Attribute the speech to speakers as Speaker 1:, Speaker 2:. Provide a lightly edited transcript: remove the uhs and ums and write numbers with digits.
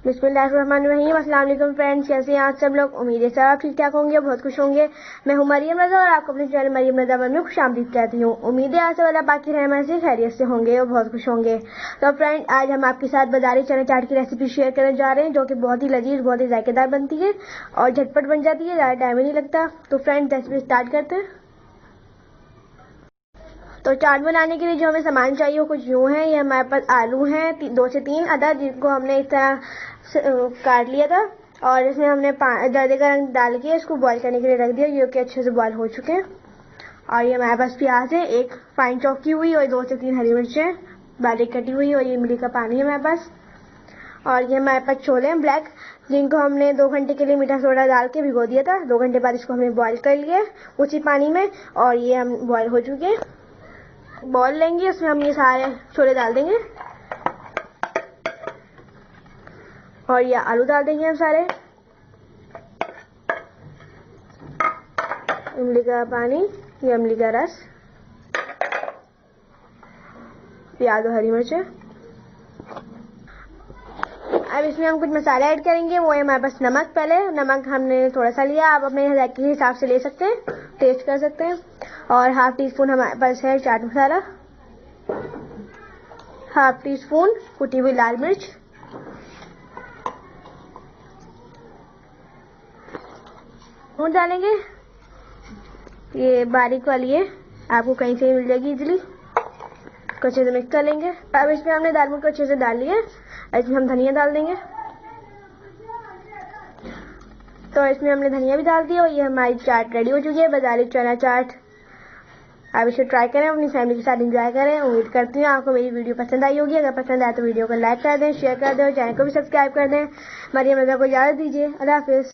Speaker 1: बिस्मिल्लाहिर्रहमानिर्रहीम। अस्सलाम वालेकुम फ्रेंड्स, कैसे हैं आप सब लोग। उम्मीद है सब आप ठीक ठाक होंगे, बहुत खुश होंगे। मैं हूं मरियम रजा और आपको अपने चैनल मरियम रजा में खुशामदीद कहती हूँ। उम्मीद है आज सब अल्लाह पाक की रहमत से खैरियत से होंगे और बहुत खुश होंगे। तो फ्रेंड, आज हम आपके साथ बाजारी चना चाट की रेसिपी शेयर करने जा रहे हैं, जो कि बहुत ही लजीज, बहुत ही जायकेदार बनती है और झटपट बन जाती है, ज़्यादा टाइम नहीं लगता। तो फ्रेंड, रेसिपी स्टार्ट करते हैं। तो चाट बनाने के लिए जो हमें सामान चाहिए वो कुछ यूँ है। ये हमारे पास आलू हैं 2 से 3 अदद, जिनको हमने इस तरह काट लिया था और इसमें हमने जर्दे का रंग डाल के इसको बॉईल करने के लिए रख दिया, जो कि अच्छे से बॉईल हो चुके हैं। और ये हमारे पास प्याज है, एक फाइन चॉप की हुई, और 2 से 3 हरी मिर्चें बारीक कटी हुई, और ये इमली का पानी है हमारे पास। और ये हमारे पास छोले हैं ब्लैक, जिनको हमने 2 घंटे के लिए मीठा सोडा डाल के भिगो दिया था। 2 घंटे बाद इसको हमने बॉईल कर लिया उसी पानी में, और ये हम बॉईल हो चुके हैं। बॉल लेंगे, उसमें हम ये सारे छोले डाल देंगे और ये आलू डाल देंगे हम सारे, इमली का पानी, ये इमली का रस, प्याज और हरी मिर्च। अब इसमें हम कुछ मसाले ऐड करेंगे। वो है हमारे पास नमक। पहले नमक हमने थोड़ा सा लिया, आप अपने जायके के हिसाब से ले सकते हैं, टेस्ट कर सकते हैं। और हाफ टी स्पून हमारे पास है chaat masala, half tea spoon कुटी हुई लाल मिर्च, नून डालेंगे, ये बारीक वाली है, आपको कहीं से मिल जाएगी इजीली। अच्छे से मिक्स कर लेंगे। अब इसमें हमने दाल को अच्छे से डाल लिया, इसमें हम धनिया डाल देंगे। तो इसमें हमने धनिया भी डाल दिया और ये हमारी चाट रेडी हो चुकी है, बाजारी चना चाट। आप इसे ट्राई करें, अपनी फैमिली के साथ एंजॉय करें। उम्मीद करती हूँ आपको मेरी वीडियो पसंद आई होगी। अगर पसंद आए तो वीडियो को लाइक कर दें, शेयर कर दें और चैनल को भी सब्सक्राइब कर दें। मरियम रजा को इजाज़त दीजिए। अल्लाह हाफिज़।